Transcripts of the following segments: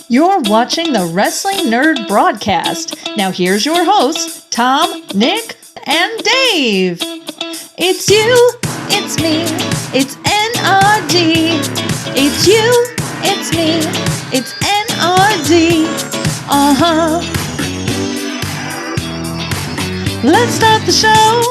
You're watching the Wrestling Nerd Broadcast. Now here's your hosts, Tom, Nick, and Dave. It's you, it's me, it's N.R.D. It's you, it's me, it's N.R.D. Uh-huh. Let's start the show.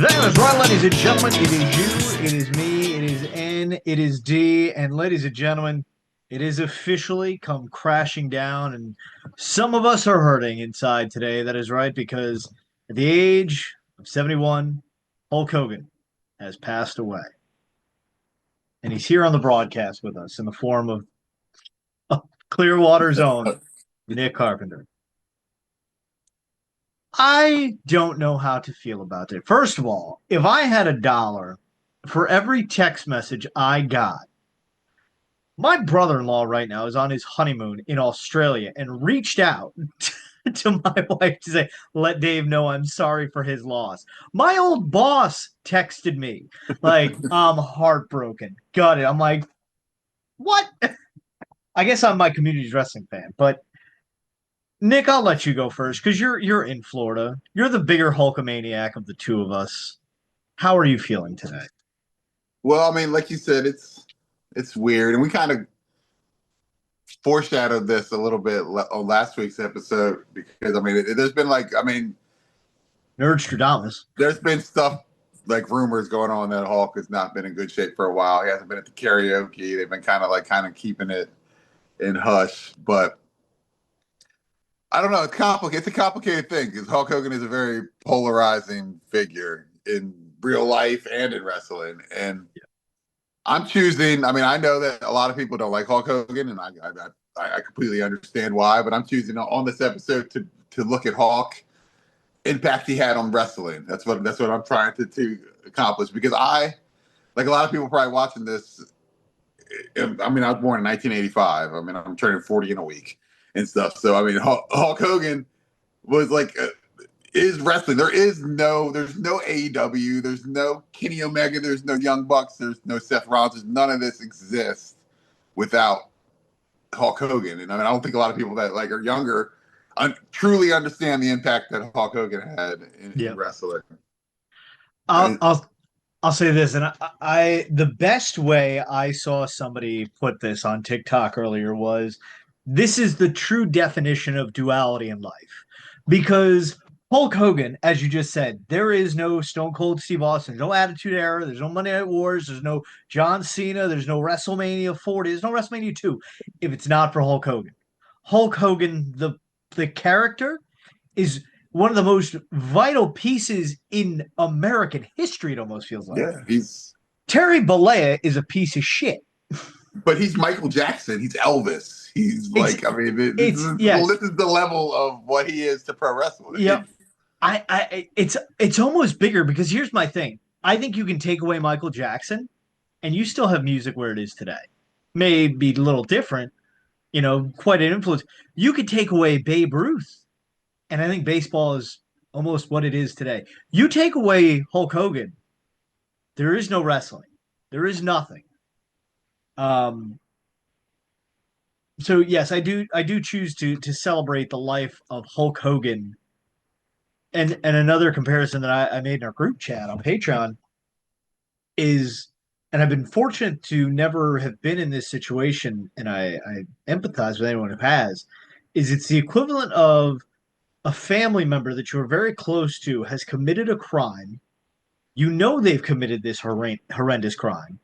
That is right, ladies and gentlemen. It is you, it is me, it is N, it is D, and ladies and gentlemen, it is officially come crashing down, and some of us are hurting inside today. That is right, because at the age of 71, Hulk Hogan has passed away. And he's here on the broadcast with us in the form of Clearwater's own Nick Carpenter. I don't know how to feel about it. First of all, if I had $1 for every text message I got, my brother-in-law right now is on his honeymoon in Australia and reached out to my wife to say, let Dave know I'm sorry for his loss. My old boss texted me, like, I'm heartbroken. Got it. I'm like, what? I guess I'm my community's wrestling fan, but Nick, I'll let you go first because you're in Florida. You're the bigger Hulkamaniac of the two of us. How are you feeling today? Well, I mean, like you said, it's weird, and we kind of foreshadowed this a little bit on last week's episode because I mean, there's been Nerdstradamus. There's been stuff like rumors going on that Hulk has not been in good shape for a while. He hasn't been at the karaoke. They've been kind of keeping it in hush, but I don't know. It's complicated. It's a complicated thing because Hulk Hogan is a very polarizing figure in real life and in wrestling. And I'm choosing. I mean, I know that a lot of people don't like Hulk Hogan, and I completely understand why. But I'm choosing on this episode to look at Hulk impact he had on wrestling. That's what I'm trying to accomplish because like a lot of people probably watching this. I mean, I was born in 1985. I mean, I'm turning 40 in a week. And stuff. So I mean, Hulk Hogan was is wrestling. There's no AEW. There's no Kenny Omega. There's no Young Bucks. There's no Seth Rollins. None of this exists without Hulk Hogan. And I mean, I don't think a lot of people that are younger truly understand the impact that Hulk Hogan had in wrestling. I'll say this, and I the best way I saw somebody put this on TikTok earlier was, this is the true definition of duality in life. Because Hulk Hogan, as you just said, there is no Stone Cold Steve Austin, no Attitude Era, there's no Monday Night Wars, there's no John Cena, there's no WrestleMania 40, there's no WrestleMania 2 if it's not for Hulk Hogan. Hulk Hogan, the character, is one of the most vital pieces in American history, it almost feels like. Yeah, Terry Bollea is a piece of shit. But he's Michael Jackson. He's Elvis. He's this is the level of what he is to pro wrestling. Yeah, it's almost bigger because here's my thing. I think you can take away Michael Jackson, and you still have music where it is today. May be a little different, quite an influence. You could take away Babe Ruth, and I think baseball is almost what it is today. You take away Hulk Hogan, there is no wrestling. There is nothing. So yes, I do choose to celebrate the life of Hulk Hogan. And another comparison that I made in our group chat on Patreon is, and I've been fortunate to never have been in this situation, and I empathize with anyone who has, is it's the equivalent of a family member that you're very close to has committed a crime. You know they've committed this horrendous crime,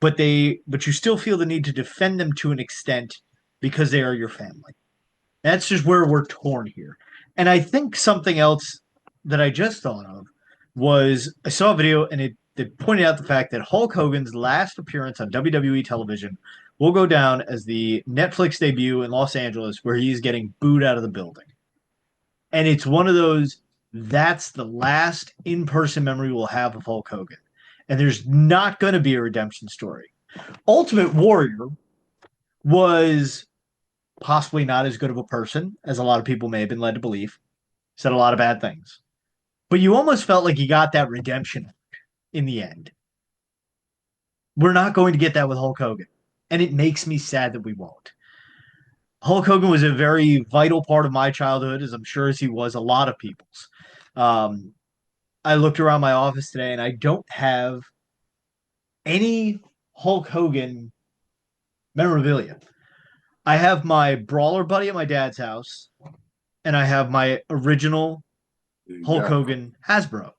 but you still feel the need to defend them to an extent because they are your family. That's just where we're torn here. And I think something else that I just thought of was I saw a video and it pointed out the fact that Hulk Hogan's last appearance on WWE television will go down as the Netflix debut in Los Angeles where he's getting booed out of the building. And it's one of those, that's the last in-person memory we'll have of Hulk Hogan. And there's not going to be a redemption story. Ultimate Warrior was possibly not as good of a person as a lot of people may have been led to believe. Said a lot of bad things. But you almost felt like you got that redemption in the end. We're not going to get that with Hulk Hogan. and it makes me sad that we won't. Hulk Hogan was a very vital part of my childhood, as I'm sure as he was a lot of people's. Um, I looked around my office today, and I don't have any Hulk Hogan memorabilia. I have my brawler buddy at my dad's house, and I have my original Hulk Yeah. Hogan Hasbro.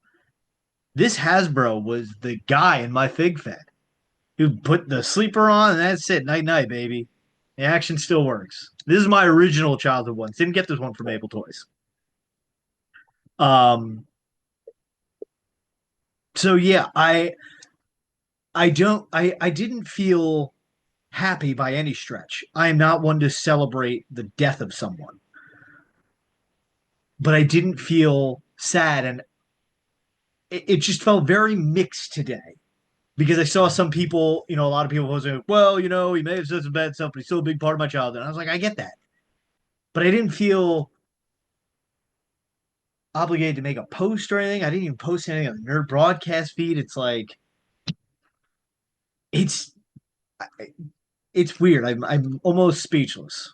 This Hasbro was the guy in my fig fed who put the sleeper on, and that's it. Night night, baby. The action still works. This is my original childhood one. Didn't get this one from Maple Toys. Um. So yeah, I didn't feel happy by any stretch. I am not one to celebrate the death of someone, but I didn't feel sad, and it just felt very mixed today because I saw some people, a lot of people was like, well, he may have said some bad stuff, but he's still a big part of my childhood. And I was like, I get that, but I didn't feel obligated to make a post or anything. I didn't even post anything on the Nerd broadcast feed. It's like it's it's weird. I'm almost speechless.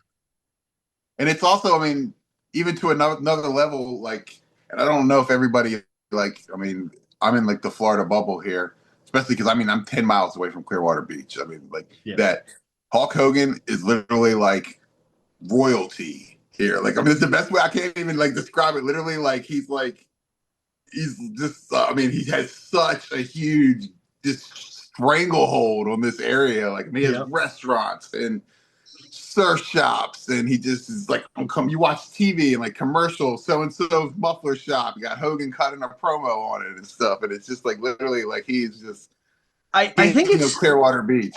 And it's also, I mean, even to another level, like, and I don't know if everybody, like, I mean, I'm in like the Florida bubble here, especially because I mean, I'm 10 miles away from Clearwater Beach. I mean, like, that Hulk Hogan is literally like royalty here. Like, I mean, it's the best way I can't even like describe it. Literally, he's just, I mean, he has such a huge, just stranglehold on this area. Like, I mean, he has restaurants and surf shops, and he just is like, you watch TV and like commercials, so and so's muffler shop. You got Hogan cutting a promo on it and stuff, and it's just like literally like he's just. I think it's Clearwater Beach,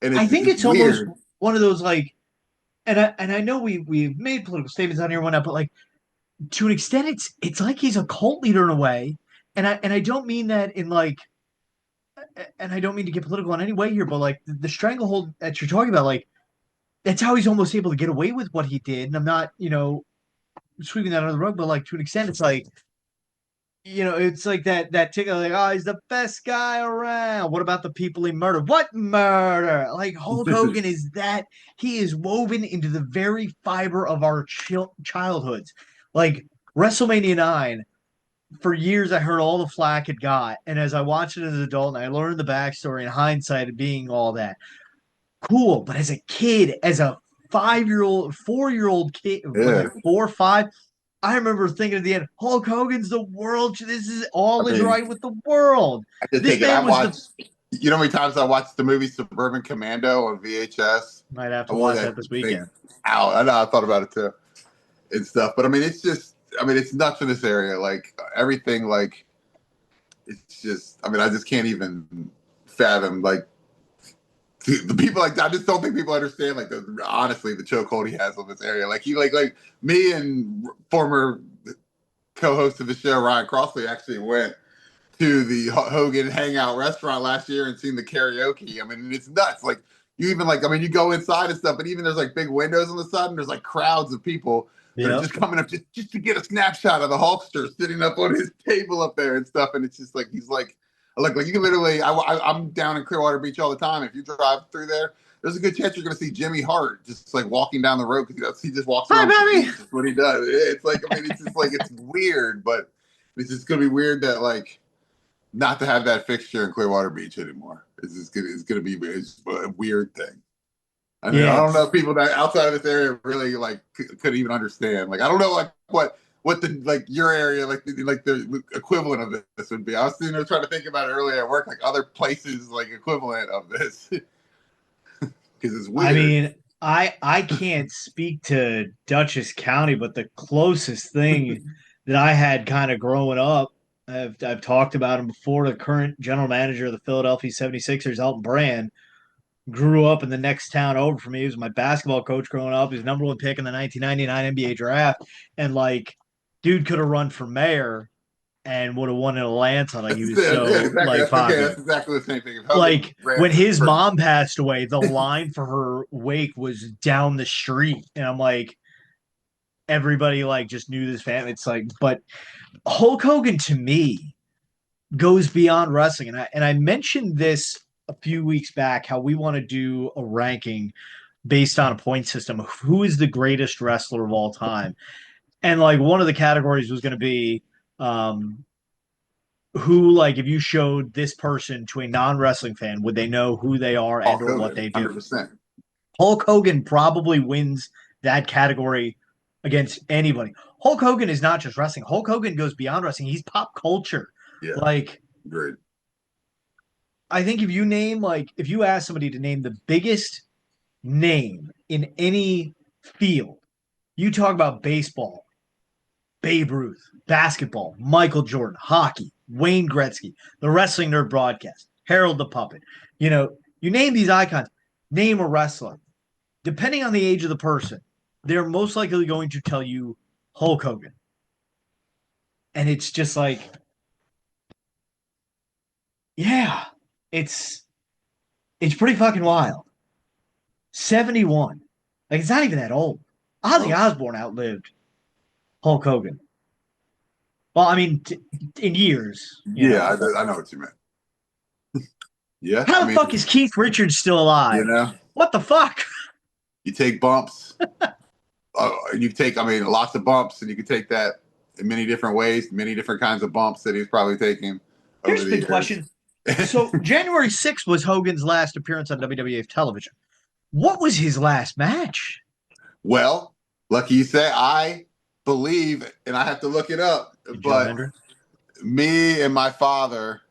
and I think it's almost weird. one of those like, and I know we've made political statements on here and whatnot, but like to an extent, it's like he's a cult leader in a way, and I don't mean that in like. And I don't mean to get political in any way here, but like the stranglehold that you're talking about, like that's how he's almost able to get away with what he did. And I'm not, sweeping that under the rug, but like to an extent, it's like, it's like that ticket, like, oh, he's the best guy around. What about the people he murdered? What murder? Like Hulk Hogan is that he is woven into the very fiber of our childhoods. Like WrestleMania 9, for years I heard all the flack it got. And as I watched it as an adult and I learned the backstory and hindsight of being all that, cool. But as a kid, as a 5-year-old, 4-year-old kid, was it 4 or 5? I remember thinking at the end, Hulk Hogan's the world. This is all is right with the world. This man was you know how many times I watched the movie Suburban Commando on VHS? Might have to watch that this weekend. Out. I know, I thought about it too and stuff. But I mean, it's just, I mean, it's nuts in this area. Like everything, like it's just, I mean, I just can't even fathom like the people. Like I just don't think people understand like honestly the chokehold he has on this area. Like he like me and former co-host of the show Ryan Crossley actually went to the Hogan Hangout restaurant last year and seen the karaoke. I mean, it's nuts. Like you even like, I mean, you go inside and stuff, but even there's like big windows on the side and there's like crowds of people that are just coming up just to get a snapshot of the Hulkster sitting up on his table up there and stuff. And it's just like, he's like you can literally, I'm down in Clearwater Beach all the time. If you drive through there's a good chance you're going to see Jimmy Hart just like walking down the road because he just walks around. Hi, baby. That's what he does. It's like, I mean, it's just like, it's weird, but it's just going to be weird that like, not to have that fixture in Clearwater Beach anymore. It's going to be a weird thing. I mean, I don't know if people that outside of this area really like could even understand. Like, I don't know like what the like your area like the equivalent of this would be. I was trying to think about it earlier at work, like other places like equivalent of this because it's weird. I mean, I can't speak to Dutchess County, but the closest thing that I had kind of growing up, I've talked about him before. The current general manager of the Philadelphia 76ers, Elton Brand, grew up in the next town over from me. He was my basketball coach growing up. He was number 1 pick in the 1999 NBA draft. And like, dude could have run for mayor and would have won in Atlanta. Like he was like popular. That's exactly the same thing. Like when his mom passed away, the line for her wake was down the street. And I'm like, everybody like just knew this family. It's like, but Hulk Hogan to me goes beyond wrestling. And I mentioned this a few weeks back how we want to do a ranking based on a point system of who is the greatest wrestler of all time. And like one of the categories was going to be who, like, if you showed this person to a non-wrestling fan, would they know who they are and or what they do? 100%. Hulk Hogan probably wins that category against anybody. Hulk Hogan is not just wrestling. Hulk Hogan goes beyond wrestling. He's pop culture. Yeah. Like, Great. I think if you ask somebody to name the biggest name in any field, you talk about baseball, Babe Ruth, basketball, Michael Jordan, hockey, Wayne Gretzky, the Wrestling Nerd Broadcast, Harold the Puppet. You know, you name these icons, name a wrestler. Depending on the age of the person, they're most likely going to tell you Hulk Hogan. And it's just like, yeah, it's pretty fucking wild. 71. Like, it's not even that old. Ozzy Osbourne outlived Hulk Hogan. Well, I mean, in years. Yeah, I know what you meant. Yeah. How the fuck is Keith Richards still alive? You know? What the fuck? You take bumps. You take, lots of bumps, and you can take that in many different ways, many different kinds of bumps that he's probably taking. Here's a big question. So, January 6th was Hogan's last appearance on WWE television. What was his last match? Well, lucky you say, I believe, and I have to look it up, but me and my father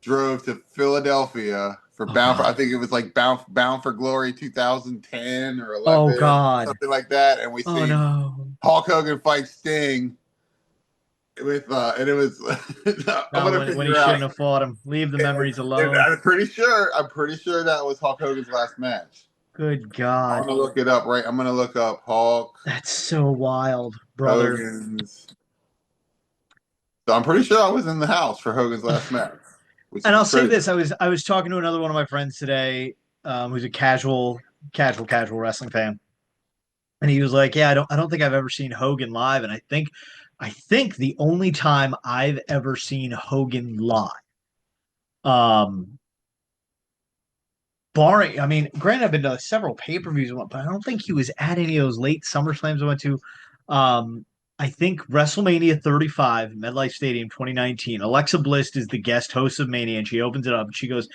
drove to Philadelphia for I think it was like Bound for Glory 2010 or 11. Oh, God. Something like that. And we see Hulk Hogan fight Sting with, and it was, when he shouldn't have fought him. Leave the memories alone. And I'm pretty sure that was Hulk Hogan's last match. Good God. I'm going to look it up, right? I'm going to look up Hulk. That's so wild, brother. Hogan's. So I'm pretty sure I was in the house for Hogan's last match. And I'll say this: I was talking to another one of my friends today, who's a casual wrestling fan, and he was like, "Yeah, I don't think I've ever seen Hogan live, and I think the only time I've ever seen Hogan live, barring, I mean, granted, I've been to several pay-per-views, but I don't think he was at any of those late SummerSlams I went to. I think WrestleMania 35, MetLife Stadium 2019. Alexa Bliss is the guest host of Mania, and she opens it up and she goes,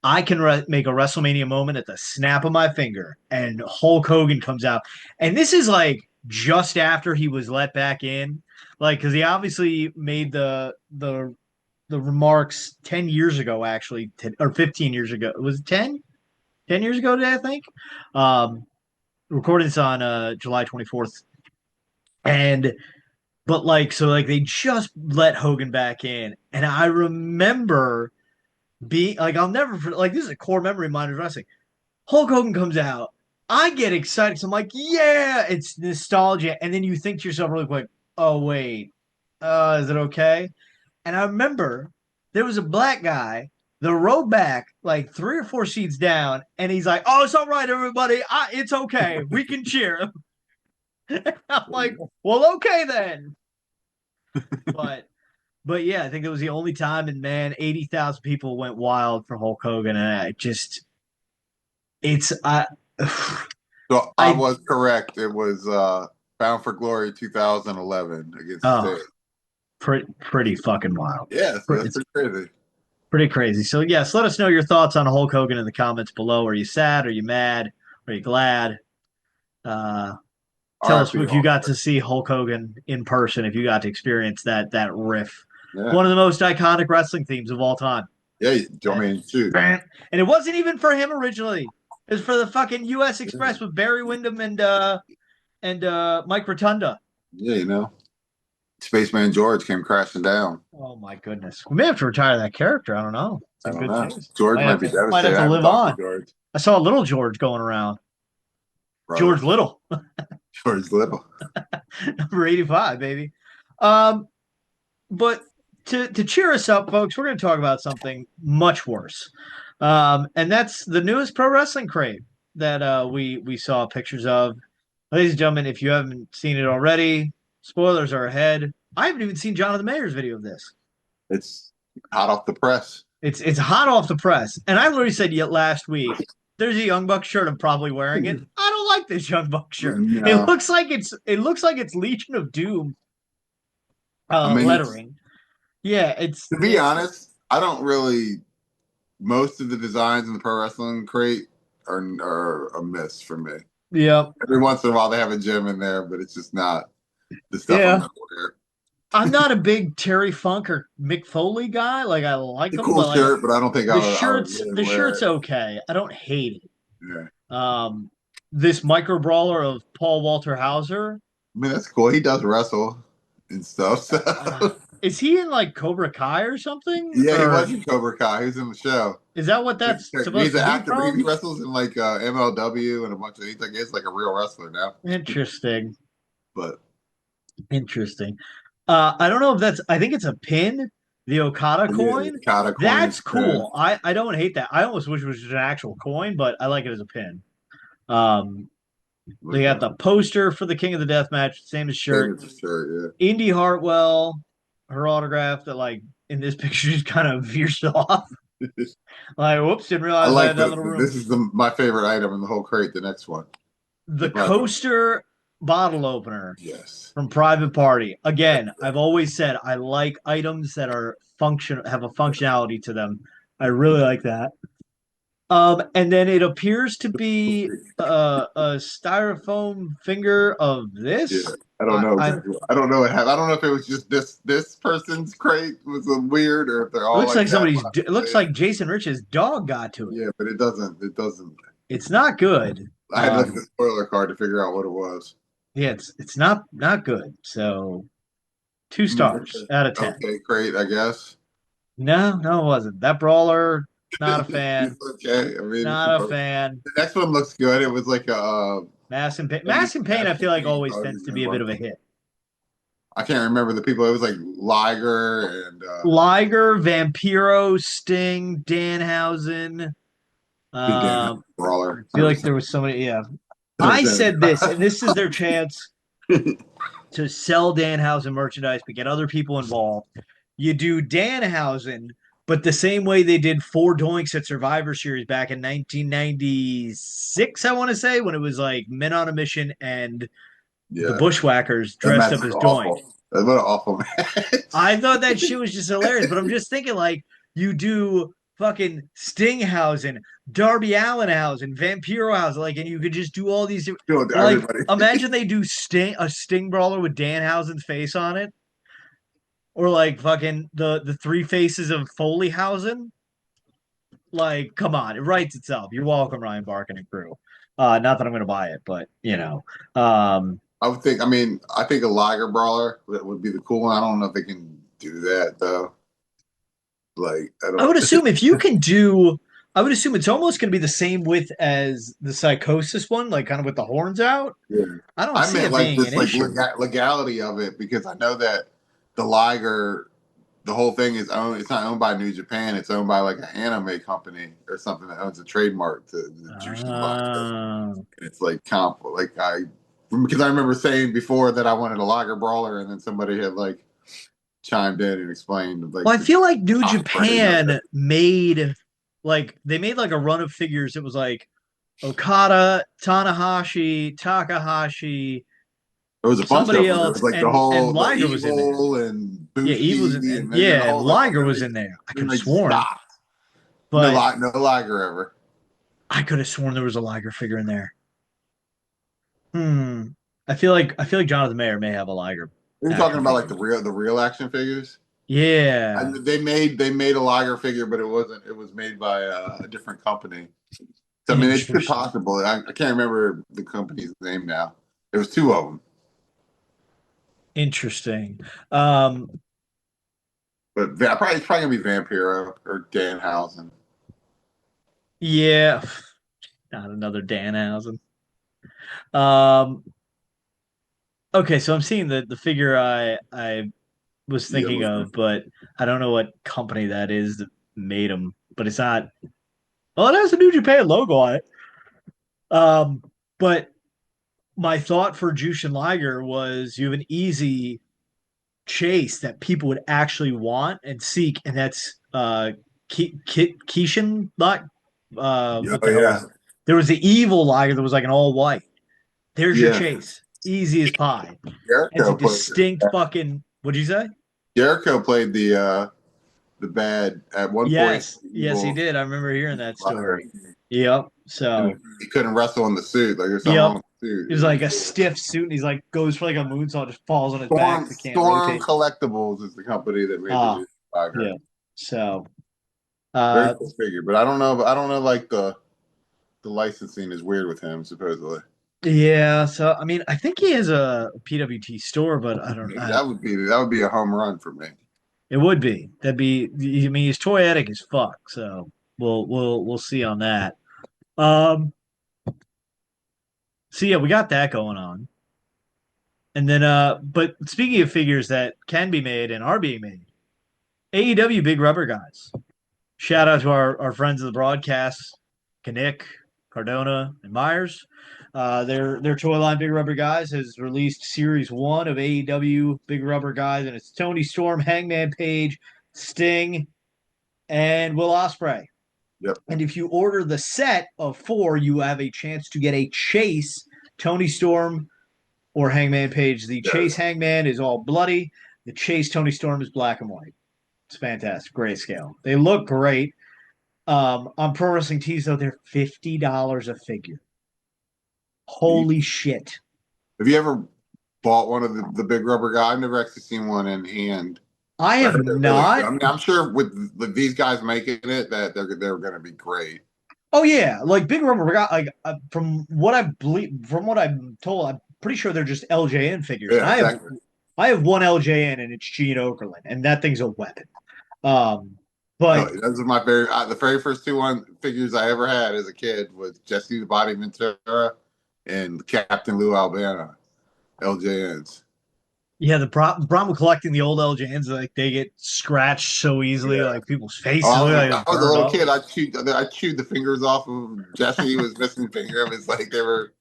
I can make a WrestleMania moment at the snap of my finger. And Hulk Hogan comes out. And this is like just after he was let back in. Like, because he obviously made the remarks 10 years ago, actually, or 15 years ago. Was it 10? 10 years ago today, I think. Recording this on July 24th. But they just let Hogan back in. And I remember being like, I'll never forget, like, this is a core memory of mine of wrestling. Hulk Hogan comes out. I get excited. So I'm like, yeah, it's nostalgia. And then you think to yourself really quick, oh, wait, is it okay? And I remember there was a black guy, the row back, like 3 or 4 seats down. And he's like, oh, it's all right, everybody. It's okay. We can cheer. I'm like, well, okay then. But yeah, I think it was the only time, and man, 80,000 people went wild for Hulk Hogan, and so I was correct. It was Bound for Glory 2011 against Sting. Pretty fucking wild. Yeah, that's pretty crazy. Pretty crazy. So yes, let us know your thoughts on Hulk Hogan in the comments below. Are you sad? Are you mad? Are you glad? Tell us if you got to see Hulk Hogan in person, if you got to experience that riff. Yeah. One of the most iconic wrestling themes of all time. Yeah, I mean, shoot. And it wasn't even for him originally. It was for the fucking U.S. Express with Barry Windham and Mike Rotunda. Yeah, you know. Spaceman George came crashing down. Oh, my goodness. We may have to retire that character. I don't know. I don't know. George might be devastated. Might have to live on. I saw a little George going around. Brother. George Little. George Little. Number 85, baby. But to cheer us up, folks, we're going to talk about something much worse. And that's the newest pro wrestling crate that we saw pictures of. Ladies and gentlemen, if you haven't seen it already, spoilers are ahead. I haven't even seen Jonathan Mayer's video of this. It's hot off the press. It's hot off the press. And I literally said yet last week, there's a Young Buck shirt. I'm probably wearing it. I don't like this Young Buck shirt. No. It looks like it's Legion of Doom I mean, lettering. Yeah, to be honest, I don't really. Most of the designs in the pro wrestling crate are a miss for me. Yeah. Every once in a while, they have a gem in there, but it's just not the stuff Yeah. I'm gonna wear. I'm not a big Terry Funk or Mick Foley guy. Like I like It's a them, cool but like shirt, but I don't think I would really the wear shirt's it. okay. I don't hate it. Yeah. This micro brawler of Paul Walter Hauser. I mean, that's cool. He does wrestle and stuff. So. Is he in like Cobra Kai or something? Yeah, he Or was in Cobra Kai. He was in the show. is that what that's supposed He's to an be actor, but from? he wrestles in like MLW and a bunch of. He's like a real wrestler now. Interesting. But Interesting. I don't know if that's. I think it's a pin. The Okada coin. the Okada coin That's is good. cool. I don't hate that. I almost wish it was just an actual coin, but I like it as a pin. Um, They got the poster for the King of the Death match, same as shirt. Favorite shirt, Indy Hartwell, her autograph that like in this picture just kind of veers off. yeah. Like, whoops, didn't I realize I like had that little room. this is my favorite item in the whole crate. The next one, The coaster bottle opener yes, from Private Party. Again, I've always said I like items that are have a functionality to them. I really like that. And then it appears to be a styrofoam finger of this. Yeah. I don't know. I don't know what happened. I don't know if it was just this person's crate was weird, or if they're all. It looks like somebody's. It Yeah. looks like Jason Rich's dog got to it. Yeah, but it doesn't. It doesn't. It's not good. I had to look at the spoiler card to figure out what it was. Yeah, it's not good. So 2 stars out of 10. Okay, great. I guess. No, it wasn't. That brawler, not a fan. Okay, I mean, Not a fan. the next one looks good. It was like a Mask and Pain. Mask and Pain, I feel like always tends to be a bit of a hit. I can't remember the people. It was like Liger and Liger, Vampiro, Sting, Danhausen. Brawler. I feel like there was somebody. Yeah, I said this, and this is their chance to sell Danhausen merchandise, but get other people involved. You do Danhausen, but the same way they did 4 Doinks at Survivor Series back in 1996, I want to say, when it was like Men on a Mission and the Bushwhackers dressed up as Doink. What an awful match. I thought that shit was just hilarious, but I'm just thinking like you do fucking Stinghausen, Darby Allenhausen, Vampirohausen, like, and you could just do all these. Like, imagine they do a Sting brawler with Danhausen's face on it, or like fucking the 3 faces of Foleyhausen. Like, come on, it writes itself. You're welcome, Ryan Barkin and crew. Not that I'm going to buy it, but you know. I would think. I mean, I think a Liger brawler would be the cool one. I don't know if they can do that though. Like, I would assume if you can do, I would assume it's almost going to be the same width as the Psychosis one, like kind of with the horns out. Yeah, I see it being an issue. Legality of it, because I know that the Liger, the whole thing is owned. It's not owned by New Japan. It's owned by like an anime company or something that owns a trademark to the Jushin Liger. It's like because I remember saying before that I wanted a Liger brawler, and then somebody had like chimed in and explained. Like, well, I feel like New Japan made like a run of figures. It was like Okada, Tanahashi, Takahashi. There was a bunch somebody of them. else, like and, the whole and Liger was in there. And Bushi, yeah, Evil was in there. And Liger was in there. I could have sworn. But no Liger ever. I could have sworn there was a Liger figure in there. I feel like Jonathan Mayer may have a Liger. You're talking about like the real action figures? Yeah. They made a Liger figure, but it wasn't. It was made by a different company. So, I mean, it's possible. I can't remember the company's name now. There was 2 of them. Interesting. But it's probably gonna be Vampiro or Danhausen. Yeah. Not another Danhausen. Okay, so I'm seeing the figure I was thinking of, but I don't know what company that is that made them. But it's not. Well, it has a New Japan logo on it. But my thought for Jushin Liger was you have an easy chase that people would actually want and seek, and that's Keishan, like what the hell yeah, was it? There was the evil liger that was like an all white. There's your yeah. chase. Easy as pie. It's a Jericho played. distinct fucking. What'd you say? Jericho played the bad at one point. Yes, he Evil did. I remember hearing that liger. story. Yep. So, And he couldn't wrestle in the suit. Like there's something yep. wrong with the suit. It was like a stiff suit, and he's like goes for like a moonsault, just falls on his back. He can't Storm rotate. Collectibles is the company that made the Ah, new liger. yeah. So, Very cool figure, but I don't know. I don't know. Like the licensing is weird with him, supposedly. yeah. So, I mean, I think he has a PWT store, but I don't know. That would be a home run for me. It would be. That'd be. I mean, he's toyetic as fuck. So we'll see on that. Um. So yeah, we got that going on. And then, but speaking of figures that can be made and are being made, AEW Big Rubber Guys. Shout out to our friends of the broadcast, Kinnick, Cardona, and Myers. Their toy line Big Rubber Guys has released Series 1 of AEW Big Rubber Guys, and it's Tony Storm, Hangman Page, Sting, and Will Ospreay. Yep. And if you order the set of 4, you have a chance to get a Chase Tony Storm or Hangman Page. The Chase Hangman is all bloody. The Chase Tony Storm is black and white. It's fantastic. Grayscale. They look great. On Pro Wrestling Tees, though, they're $50 a figure. Holy shit. Have you ever bought one of the Big Rubber Guy? I've never actually seen one in hand. I have not. Really, I mean, I'm sure with these guys making it that they're going to be great. Oh yeah, like Big Rubber Guy. Like from what I believe, from what I'm told, I'm pretty sure they're just LJN figures. Yeah, And exactly. I have one LJN, and it's Gene Okerlund, and that thing's a weapon. But those are my the very first figures I ever had as a kid was Jesse the Body Ventura and Captain Lou Albano, LJNs. yeah, the problem with collecting the old LJNs, like they get scratched so easily, like people's faces. I was a little kid. I chewed the fingers off of Jesse. He was missing a finger. It was like they were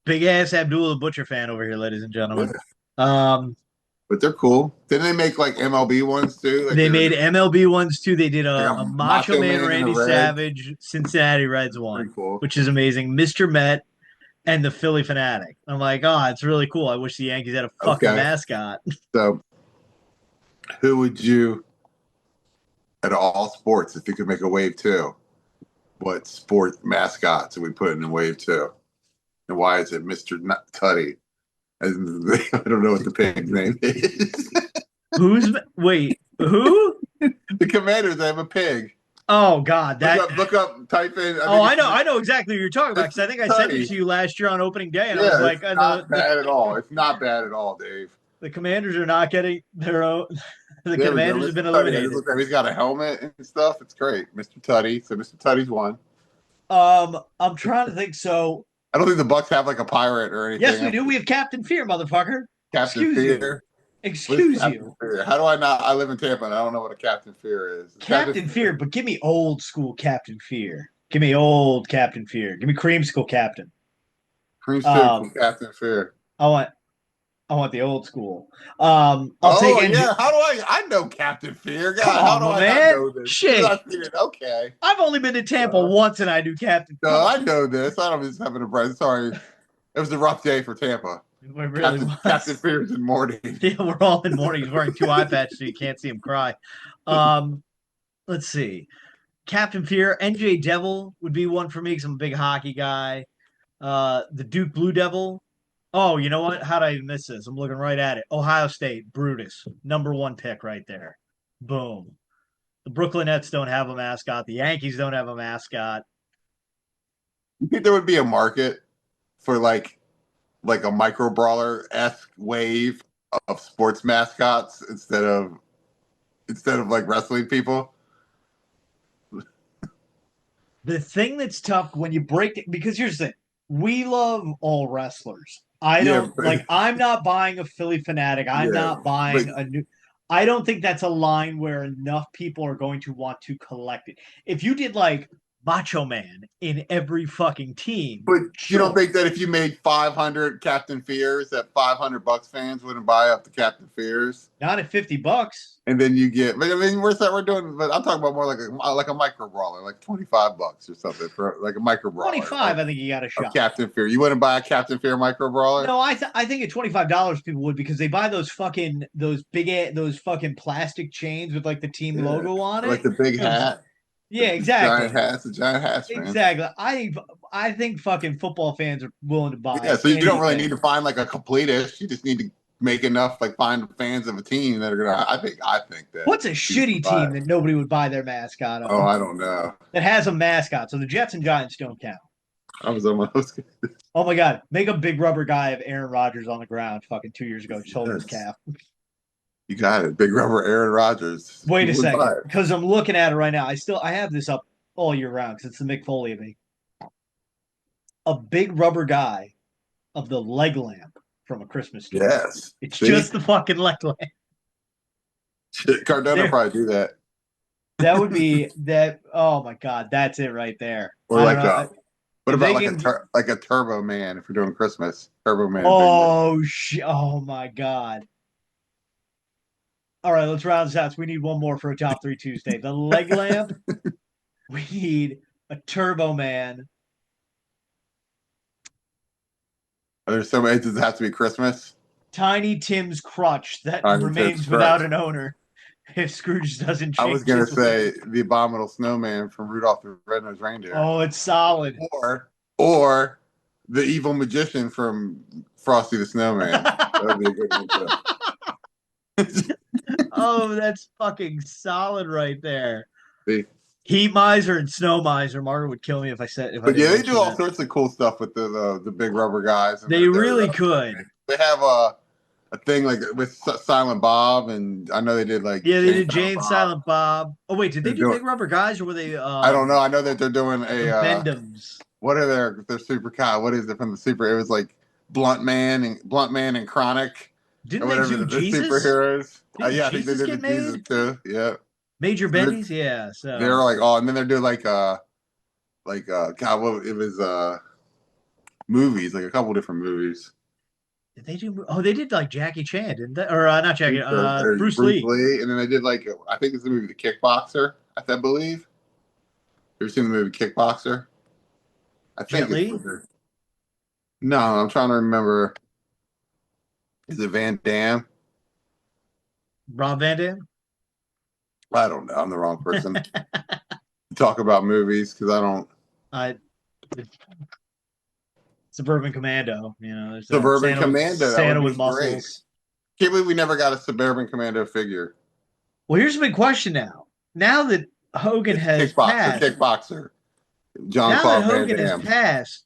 big ass Abdullah the Butcher fan over here, ladies and gentlemen. But they're cool. Didn't they make like MLB ones too? Like they made MLB ones too. They did like a Macho Man Randy Savage Cincinnati Reds one, cool. which is amazing. Mr. Met and the Philly Fanatic. I'm like, oh, it's really cool. I wish the Yankees had a fucking mascot. So, who would you, at all sports, if you could make a wave two, what sport mascots would we put in a wave two? And why is it Mr. Tutty? I don't know what the pig's name is. Wait, who? The Commanders have a pig. Oh God, look up, type in. I know exactly what you're talking about because I think I sent it to you last year on opening day, and I was like, it's not bad at all. It's not bad at all, Dave. The Commanders are not getting their own. The Commanders have been eliminated. He's got a helmet and stuff. It's great, Mr. Tutty. So Mr. Tutty's one. I'm trying to think. So I don't think the Bucks have like a pirate or anything. Yes, we do. We have Captain Fear, motherfucker. Captain Fear. Excuse you. How do I not? I live in Tampa and I don't know what a Captain Fear is. Captain Fear, but give me old school Captain Fear. Give me old Captain Fear. Give me Creamsicle Captain. Creamsicle Captain Fear. I want the old school. I'll take yeah. How do I know Captain Fear? God, how do I not know this? Shit. Okay. I've only been to Tampa once and I knew Captain Fear. No, I know this. I don't just having a break. Sorry. It was a rough day for Tampa. It really was. Captain Fear's in mourning. Yeah, we're all in mourning. He's wearing 2 eye patches so you can't see him cry. Let's see. Captain Fear, NJ Devil would be one for me because I'm a big hockey guy. The Duke Blue Devil. Oh, you know what? How did I miss this? I'm looking right at it. Ohio State, Brutus. #1 pick right there. Boom. The Brooklyn Nets don't have a mascot. The Yankees don't have a mascot. You think there would be a market for like a micro brawler-esque wave of sports mascots instead of like wrestling people? The thing that's tough when you break it, because here's the thing, we love all wrestlers. I'm not buying a Philly Fanatic. I'm not buying a new. I don't think that's a line where enough people are going to want to collect it. If you did like Macho Man in every fucking team. But sure. You don't think that if you made 500 Captain Fears, that 500 Bucks fans wouldn't buy up the Captain Fears? Not at $50. And then you get, but I mean, we're doing, but I'm talking about more like a micro brawler, like $25 or something for like a micro brawler. 25, I think you got a shot. Captain Fear. You wouldn't buy a Captain Fear micro brawler? No, I think at $25 people would, because they buy those fucking plastic chains with like the team logo on it, like the big hat. Yeah, exactly. The giant hats, man. Exactly. I think fucking football fans are willing to buy. Yeah, so you don't really need to find like a completist. You just need to make enough, like find fans of a team that are gonna. I think that. What's a shitty team that nobody would buy their mascot of? Oh, I don't know. That has a mascot. So the Jets and Giants don't count. I was almost. Oh my God! Make a big rubber guy of Aaron Rodgers on the ground. Fucking 2 years ago, just holding his calf. You got it, big rubber Aaron Rodgers. Wait a second, because I'm looking at it right now. I have this up all year round because it's the Mick Foley of me. A big rubber guy of the leg lamp from A Christmas Story. Yes, it's just the fucking leg lamp. Carpenter probably do that. That would be that. Oh my God, that's it right there. Or like what about like a Turbo Man if you're doing Christmas? Turbo Man. Oh Oh my God. All right, let's round this out. So we need one more for a top 3 Tuesday. The leg lamp. We need a Turbo Man. There's so many. Does it have to be Christmas? Tiny Tim's crutch that remains without an owner if Scrooge doesn't change. I was going to say the Abominable Snowman from Rudolph the Red-Nosed Reindeer. Oh, it's solid. Or the evil magician from Frosty the Snowman. That would be a good one too. Oh, that's fucking solid right there. See? Heat Miser and Snow Miser. Margaret would kill me if I said. But yeah, they do all sorts of cool stuff with the big rubber guys. They really could. They have a thing like with Silent Bob, and I know they did like they did Jane Silent Bob. Oh wait, did they do Big Rubber Guys or were they? I don't know. I know that they're doing a Bendums. What are their super cow? What is it from the super? It was like Blunt Man and Chronic. Didn't they do Jesus? Superheroes? Yeah, I think they did the Jesus too. Yeah. Major Benny's, yeah. So they're like, and then they're doing like God, what it was movies, like a couple different movies. Did they do? Oh, they did like Jackie Chan, didn't they? Or not Jackie, Bruce Lee. And then they did like I think it's the movie The Kickboxer. I believe. You ever seen the movie Kickboxer? I think. No, I'm trying to remember. Is it Van Damme? Rob Van Dam? I don't know. I'm the wrong person to talk about movies because I don't. Suburban Commando, Suburban Commando. Santa with muscles. Great. Can't believe we never got a Suburban Commando figure. Well, here's a big question now. Now that Hogan has passed. Kickboxer. Now that Hogan has passed,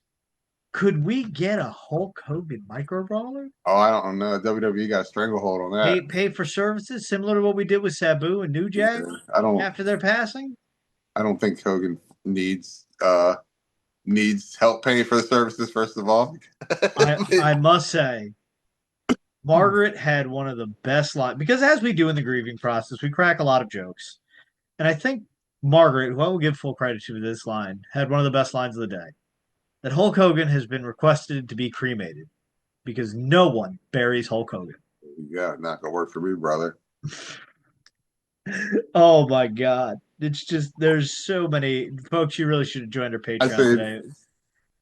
could we get a Hulk Hogan micro brawler? Oh, I don't know. WWE got a stranglehold on that. Pay for services similar to what we did with Sabu and New Jack after their passing? I don't think Hogan needs help paying for the services, first of all. I must say, Margaret had one of the best lines, because as we do in the grieving process, we crack a lot of jokes. And I think Margaret, who I will give full credit to this line, had one of the best lines of the day. That Hulk Hogan has been requested to be cremated because no one buries Hulk Hogan. Yeah, not gonna work for me, brother. Oh my God. It's just, there's so many folks. You really should have joined our Patreon today.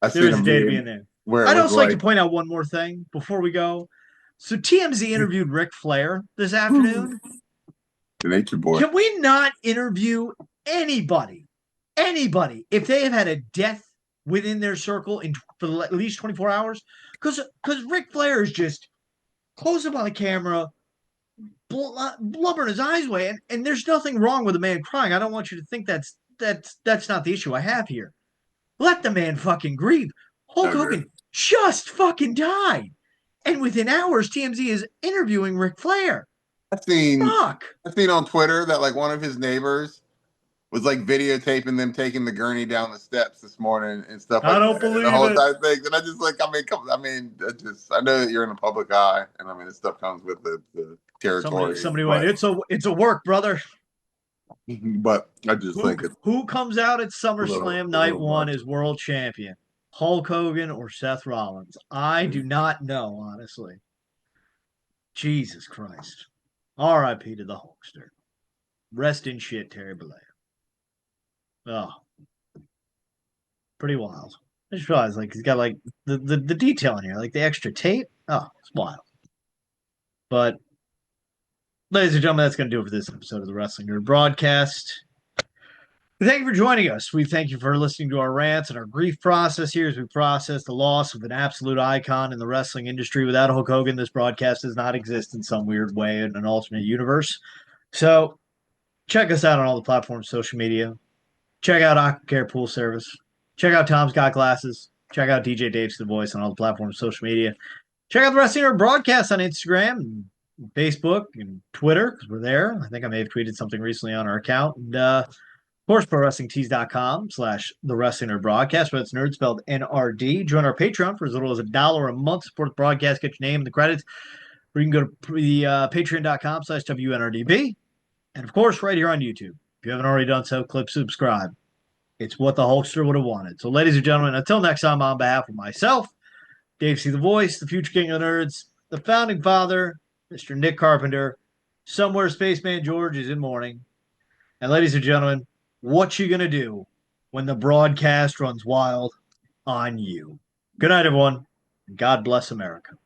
There's a day to be in there. I'd also like to point out one more thing before we go. So TMZ interviewed Ric Flair this afternoon. The Nature Boy. Can we not interview anybody, if they have had a death within their circle for at least 24 hours? Because Ric Flair is just close up on the camera, blubbering his eyes away, and there's nothing wrong with a man crying. I don't want you to think that's not the issue I have here. Let the man fucking grieve. Hulk Hogan just fucking died, and within hours, TMZ is interviewing Ric Flair. I've seen on Twitter that like one of his neighbors was like videotaping them taking the gurney down the steps this morning and stuff. I don't believe the whole time thing, and I just like, I know that you're in the public eye, and this stuff comes with the territory. Somebody went, it's a work, brother. But I just think it's Who comes out at a little, SummerSlam a night little one much. as world champion? Hulk Hogan or Seth Rollins? I do not know, honestly. Jesus Christ. R.I.P. to the Hulkster. Rest in shit, Terry Bollea. Oh, pretty wild. I just realized, like, he's got, like, the detail in here, like the extra tape. Oh, it's wild. But, ladies and gentlemen, that's going to do it for this episode of the Wrestling Nerd Broadcast. Thank you for joining us. We thank you for listening to our rants and our grief process here as we process the loss of an absolute icon in the wrestling industry. Without Hulk Hogan, this broadcast does not exist in some weird way in an alternate universe. So check us out on all the platforms, social media. Check out Aquacare Pool Service. Check out Tom's Got Glasses. Check out DJ Dave's The Voice on all the platforms, social media. Check out the Wrestling Nerd Broadcast on Instagram and Facebook and Twitter because we're there. I think I may have tweeted something recently on our account. And of course, ProWrestlingTees.com/The Wrestling Nerd Broadcast, but it's nerd spelled N.R.D. Join our Patreon for as little as $1 a month. Support the broadcast, get your name in the credits. Or you can go to the Patreon.com/WNRDB. And of course, right here on YouTube. If you haven't already done so, click subscribe. It's what the Hulkster would have wanted. So, ladies and gentlemen, until next time, on behalf of myself, Dave C. The Voice, the future king of nerds, the founding father, Mr. Nick Carpenter, somewhere Spaceman George is in mourning. And ladies and gentlemen, what you gonna do when the broadcast runs wild on you? Good night, everyone. God bless America.